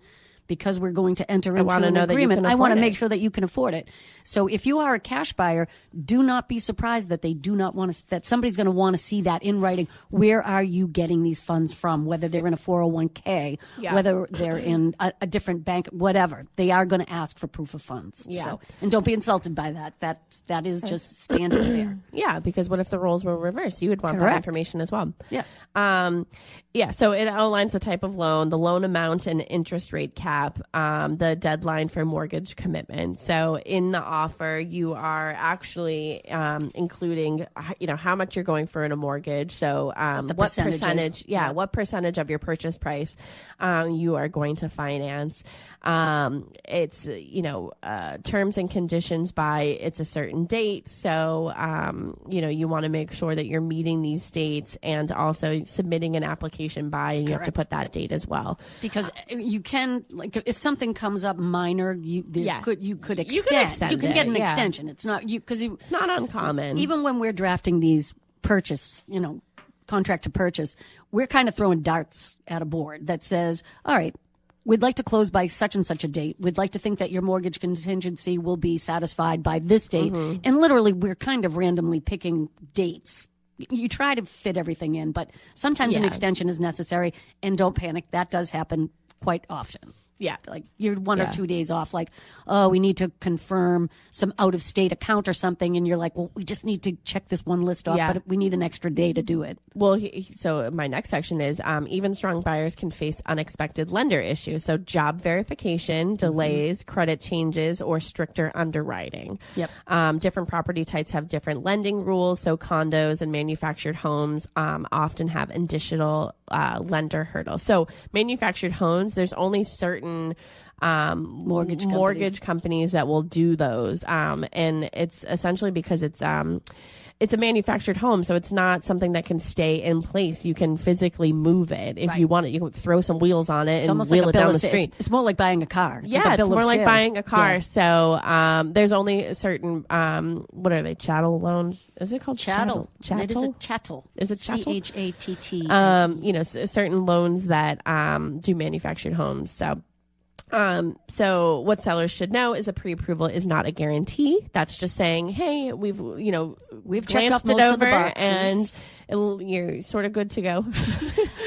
because we're going to enter into an agreement, I want to make sure that you can afford it. So if you are a cash buyer, do not be surprised that they do not want to, that somebody's going to want to see that in writing. Where are you getting these funds from? Whether they're in a 401k, whether they're in a different bank, whatever. They are going to ask for proof of funds. Yeah. So, and don't be insulted by that. That is just standard fare. Yeah, because what if the roles were reversed? You would want that information as well. Yeah. So it outlines the type of loan, the loan amount and interest rate cap, the deadline for mortgage commitment. So in the offer, you are actually including, how much you're going for in a mortgage. So what percentage? What percentage of your purchase price you are going to finance. It's terms and conditions by it's a certain date. So you want to make sure that you're meeting these dates and also submitting an application by, and you have to put that date as well. Because you can, like, if something comes up minor, you could extend. You can get an extension. It's not it's not uncommon. Even when we're drafting these purchase, contract to purchase, we're kind of throwing darts at a board that says, all right, we'd like to close by such and such a date. We'd like to think that your mortgage contingency will be satisfied by this date. Mm-hmm. And literally, we're kind of randomly picking dates. You try to fit everything in, but sometimes an extension is necessary. And don't panic. That does happen quite often. Yeah. Like you're 1 or 2 days off, like, oh, we need to confirm some out-of-state account or something. And you're like, well, we just need to check this one list off, but we need an extra day to do it. Well, so my next section is even strong buyers can face unexpected lender issues. So job verification, delays, credit changes, or stricter underwriting. Yep. Different property types have different lending rules. So condos and manufactured homes often have additional lender hurdles. So manufactured homes, there's only certain mortgage companies that will do those, and it's essentially because it's a manufactured home, so it's not something that can stay in place. You can physically move it if you want it. You can throw some wheels on it and wheel it down the street. It's more like buying a car. It's more like buying a car. Yeah. So there's only certain what are they? Chattel loans? Is it called chattel? It is a chattel. Is it chattel? CHATT. Certain loans that do manufactured homes. So what sellers should know is a pre-approval is not a guarantee. That's just saying, hey, we've checked off most of the boxes, and you're sort of good to go.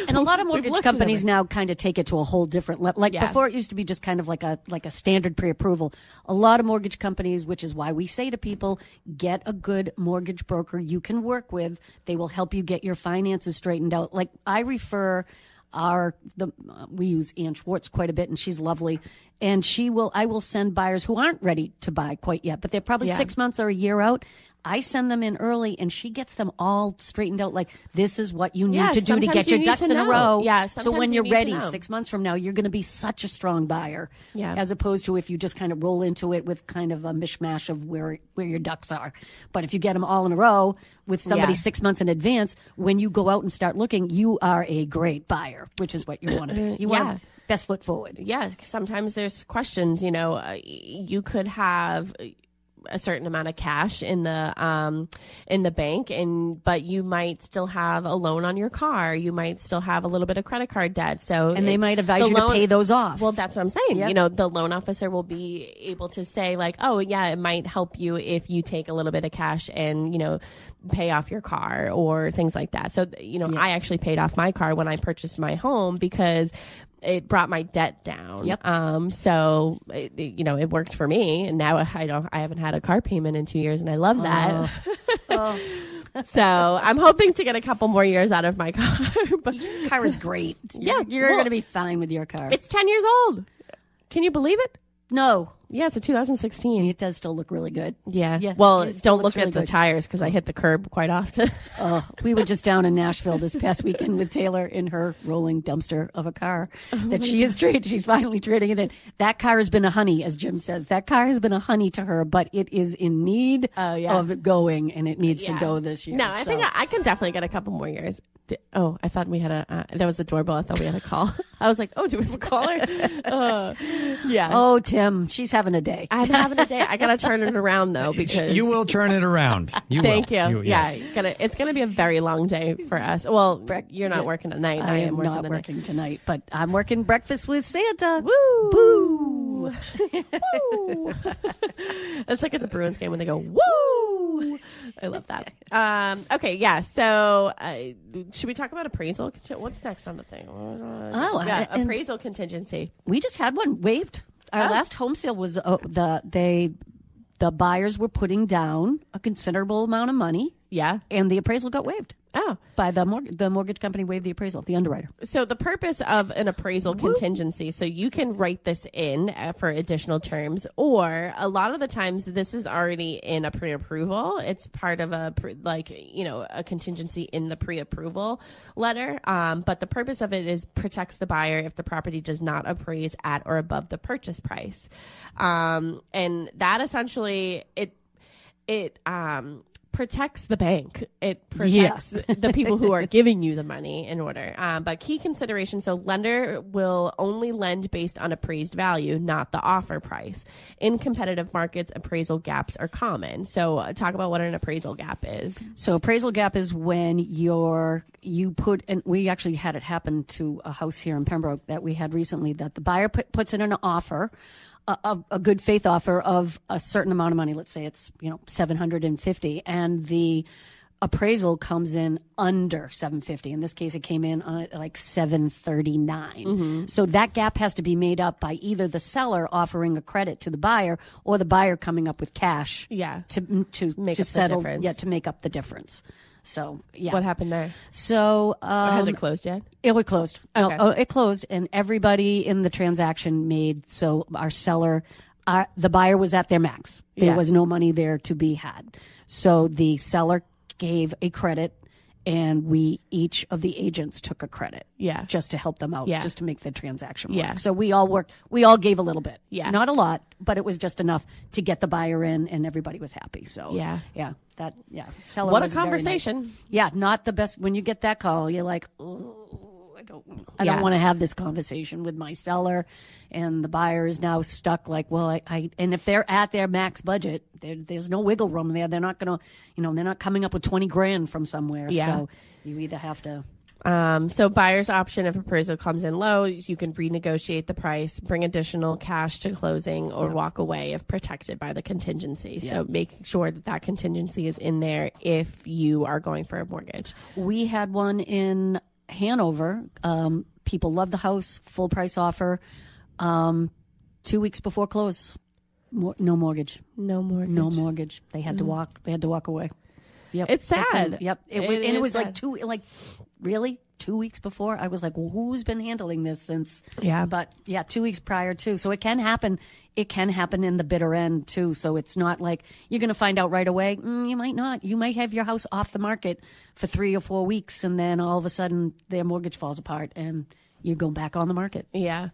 And a lot of mortgage companies now kind of take it to a whole different level. Before, it used to be just kind of like a standard pre-approval. A lot of mortgage companies, which is why we say to people, get a good mortgage broker you can work with. They will help you get your finances straightened out. Like I refer. We use Ann Schwartz quite a bit, and she's lovely. And I will send buyers who aren't ready to buy quite yet, but they're probably 6 months or a year out. I send them in early, and she gets them all straightened out. Like, this is what you need to do to get your ducks in a row. Yeah, so when you're ready 6 months from now, you're going to be such a strong buyer. Yeah. As opposed to if you just kind of roll into it with kind of a mishmash of where your ducks are. But if you get them all in a row with somebody 6 months in advance, when you go out and start looking, you are a great buyer, which is what you want to be. You want best foot forward. Yeah, sometimes there's questions. You could have a certain amount of cash in the bank, but you might still have a loan on your car. You might still have a little bit of credit card debt. And they might advise you to pay those off. Well, that's what I'm saying. Yep. The loan officer will be able to say like, oh yeah, it might help you if you take a little bit of cash and, pay off your car or things like that. So, I actually paid off my car when I purchased my home because it brought my debt down. Yep. So it worked for me, and now I haven't had a car payment in 2 years, and I love that. So I'm hoping to get a couple more years out of my car. But your car is great. Yeah, you're going to be fine with your car. It's 10 years old. Can you believe it? No. Yeah, it's a 2016. It does still look really good. Yeah. Well, don't look really at the good. tires because I hit the curb quite often. We were just down in Nashville this past weekend with Taylor in her rolling dumpster of a car that she is trading. She's finally trading it in. That car has been a honey, as Jim says. That car has been a honey to her, but it is in need of going, and it needs to go this year. No, I think I can definitely get a couple more years. I thought we had that was the doorbell. I thought we had a call. I was like, oh, do we have a caller? Yeah. Oh, Tim, she's having a day. I'm having a day. I got to turn it around, though, because... You will turn it around. Thank you. Yes. It's going to be a very long day for us. Well, you're not working tonight. I am not working tonight, but I'm working breakfast with Santa. Woo! Boo! Woo! It's like at the Bruins game when they go, woo! I love that. Okay, yeah. So should we talk about appraisal? What's next on the thing? Appraisal contingency. We just had one waived. Our last home sale was the buyers were putting down a considerable amount of money. Yeah. And the appraisal got waived. Oh. By the mortgage company waived the appraisal, the underwriter. So the purpose of an appraisal contingency, so you can write this in for additional terms, or a lot of the times this is already in a pre-approval. It's part of a contingency in the pre-approval letter. But the purpose of it is protects the buyer if the property does not appraise at or above the purchase price. And that essentially it protects the bank. It protects the people who are giving you the money in order. But key consideration, so lender will only lend based on appraised value, not the offer price. In competitive markets, appraisal gaps are common. So talk about what an appraisal gap is. So appraisal gap is when you put, and we actually had it happen to a house here in Pembroke that we had recently, that the buyer puts in an offer, a good faith offer of a certain amount of money. Let's say it's, $750, and the appraisal comes in under $750. In this case, it came in on like $739. Mm-hmm. So that gap has to be made up by either the seller offering a credit to the buyer or the buyer coming up with cash. Yeah. To make up settle. the difference. Yeah, to make up the difference. So, yeah. What happened there? So, has it closed yet? It was closed. Okay. No, it closed, and everybody in the transaction made, so our seller, the buyer was at their max. There was no money there to be had. So the seller gave a credit, and each of the agents took a credit. Yeah. Just to help them out, Yeah. just to make the transaction work. Yeah. So we all gave a little bit. Yeah. Not a lot, but it was just enough to get the buyer in, and everybody was happy. So Yeah. Seller What a was very conversation. nice. Yeah, not the best. When you get that call, you're like, oh, I don't want to have this conversation with my seller, and the buyer is now stuck. Like, well, and if they're at their max budget, there's no wiggle room there. They're not gonna, they're not coming up with $20,000 from somewhere. Yeah. So you either have to. So buyer's option, if appraisal comes in low, you can renegotiate the price, bring additional cash to closing, or walk away if protected by the contingency. So make sure that contingency is in there if you are going for a mortgage. We had one in Hanover. People loved the house, full price offer. 2 weeks before close, no mortgage. No mortgage. No mortgage. They had to walk. They had to walk away. Yep. It's sad. Yep. It was like really? 2 weeks before. I was like, well, who's been handling this since? Yeah. But 2 weeks prior too. So it can happen. It can happen in the bitter end too. So it's not like you're going to find out right away. You might not. You might have your house off the market for 3 or 4 weeks, and then all of a sudden their mortgage falls apart and you go back on the market. Yeah.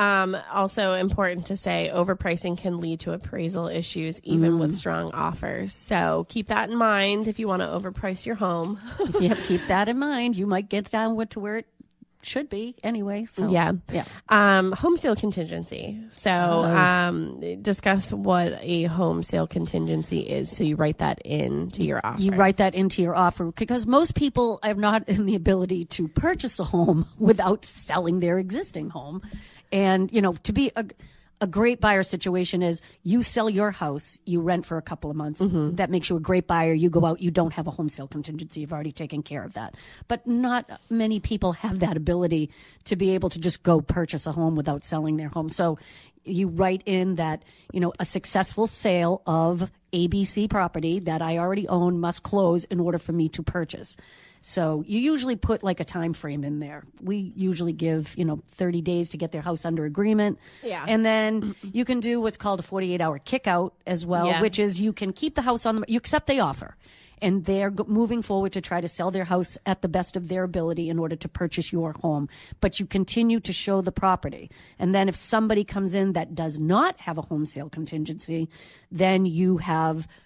Also important to say, overpricing can lead to appraisal issues, even with strong offers. So keep that in mind if you want to overprice your home. Yeah, keep that in mind. You might get down to where it should be anyway. So yeah. Home sale contingency. So discuss what a home sale contingency is. So you write that into your offer. You write that into your offer because most people are not in the ability to purchase a home without selling their existing home. And, to be a great buyer situation is you sell your house, you rent for a couple of months. That makes you a great buyer. You go out, you don't have a home sale contingency. You've already taken care of that. But not many people have that ability to be able to just go purchase a home without selling their home. So you write in that, a successful sale of ABC property that I already own must close in order for me to purchase. So you usually put like a time frame in there. We usually give, 30 days to get their house under agreement. Yeah. And then you can do what's called a 48-hour kick-out as well, which is you can keep the house on you accept the offer. And they're moving forward to try to sell their house at the best of their ability in order to purchase your home. But you continue to show the property. And then if somebody comes in that does not have a home sale contingency, then you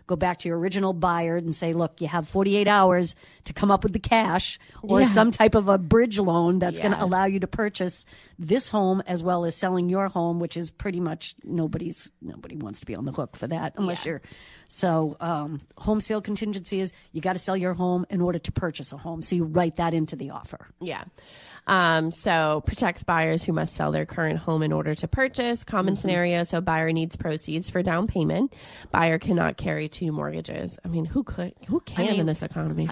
go back to your original buyer and say, look, you have 48 hours to come up with the cash or some type of a bridge loan that's going to allow you to purchase this home as well as selling your home, which is pretty much nobody wants to be on the hook for that unless you're. So home sale contingency is you got to sell your home in order to purchase a home. So you write that into the offer. Yeah. So protects buyers who must sell their current home in order to purchase. Common scenario. So buyer needs proceeds for down payment. Buyer cannot carry 2 mortgages. I mean, who can in this economy?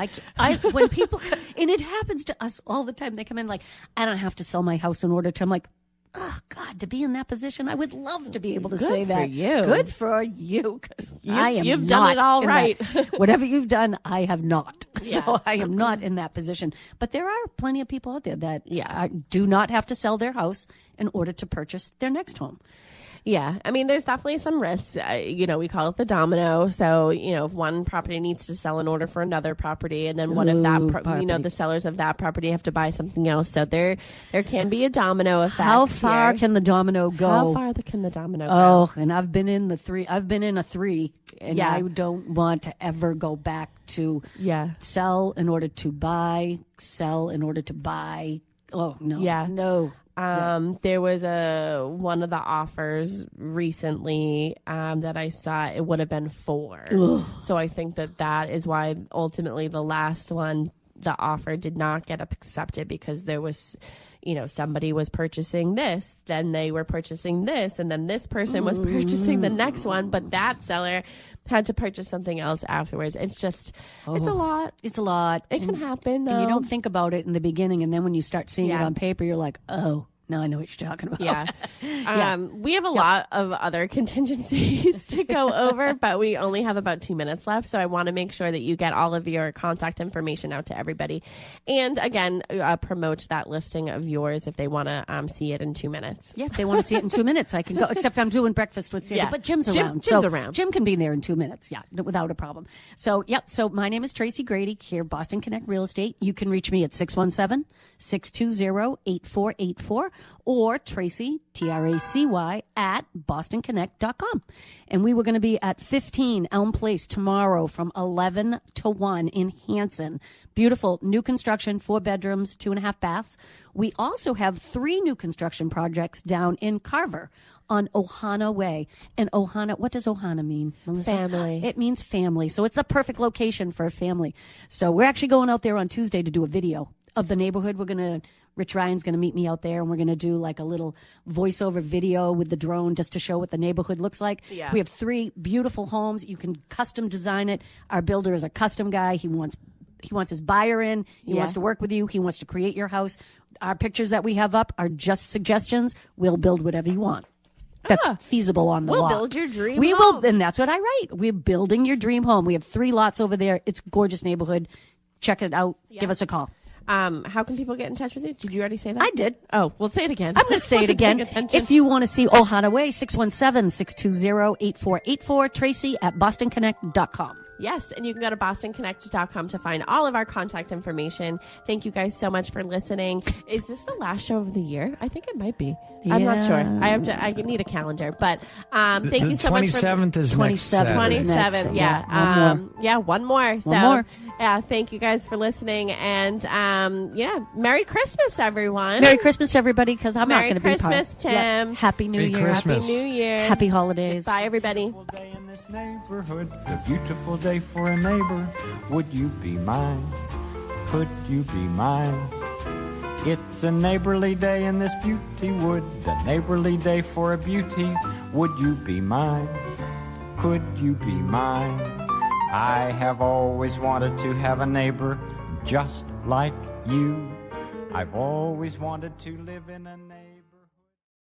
When people, and it happens to us all the time. They come in like, I don't have to sell my house in order to, I'm like, oh God, to be in that position, I would love to be able to say that. Good for you. Because you've done it all right. Whatever you've done, I have not. Yeah. So I am not in that position. But there are plenty of people out there that do not have to sell their house in order to purchase their next home. Yeah. I mean, there's definitely some risks. We call it the domino. So, if one property needs to sell in order for another property, and then one of that, the sellers of that property have to buy something else. So there can be a domino effect. How far can the domino go? How far can the domino go? Oh, and I've been in a 3, and I don't want to ever go back to sell in order to buy, sell in order to buy. Oh, no. Yeah. No. There was one of the offers recently that I saw. It would have been 4. Ugh. So I think that is why ultimately the last one, the offer did not get accepted because there was, somebody was purchasing this, then they were purchasing this, and then this person was purchasing the next one, but that seller had to purchase something else afterwards. It's just, it's a lot. It's a lot. It can happen, though. And you don't think about it in the beginning, and then when you start seeing it on paper, you're like, oh, now I know what you're talking about. Yeah. We have a lot of other contingencies to go over, but we only have about 2 minutes left. So I want to make sure that you get all of your contact information out to everybody. And again, promote that listing of yours if they want to see it in 2 minutes. Yeah, if they want to see it in 2 minutes, I can go. Except I'm doing breakfast with Sandy, but Jim's around. Jim's around. Jim can be there in 2 minutes, without a problem. So, So my name is Tracy Grady here, Boston Connect Real Estate. You can reach me at 617-620-8484 or Tracy, Tracy, at bostonconnect.com. And we were going to be at 15 Elm Place tomorrow from 11 to 1 in Hanson. Beautiful new construction, 4 bedrooms, 2.5 baths. We also have 3 new construction projects down in Carver on Ohana Way. And Ohana, what does Ohana mean, Melissa? Family. It means family. So it's the perfect location for a family. So we're actually going out there on Tuesday to do a video of the neighborhood. Rich Ryan's going to meet me out there, and we're going to do like a little voiceover video with the drone just to show what the neighborhood looks like. Yeah. We have 3 beautiful homes. You can custom design it. Our builder is a custom guy. He wants his buyer in. He wants to work with you. He wants to create your house. Our pictures that we have up are just suggestions. We'll build whatever you want. That's feasible on the lot. We'll build your dream home. We will, and that's what I write. We're building your dream home. We have 3 lots over there. It's a gorgeous neighborhood. Check it out. Yeah. Give us a call. how can people get in touch with you? Did you already say that? I did. Oh, well, say it again. I'm going to say it Wasn't again. paying attention. If you want to see Ohana Way, 617-620-8484, Tracy at bostonconnect.com. Yes, and you can go to bostonconnect.com to find all of our contact information. Thank you guys so much for listening. Is this the last show of the year? I think it might be. I'm not sure. I need a calendar, but thank you so much. 27th is next Saturday. 27th, yeah. One more. So, One more. Yeah, thank you guys for listening, and Merry Christmas, everyone. Merry Christmas, everybody, because I'm not Merry going to be part. Christmas, Tim. Yeah. Happy New Merry Year. Christmas. Happy New Year. Happy holidays. Bye, everybody. Day in this neighborhood, a beautiful day for a neighbor. Would you be mine? Could you be mine? It's a neighborly day in this beauty wood, a neighborly day for a beauty. Would you be mine? Could you be mine? I have always wanted to have a neighbor just like you. I've always wanted to live in a neighborhood.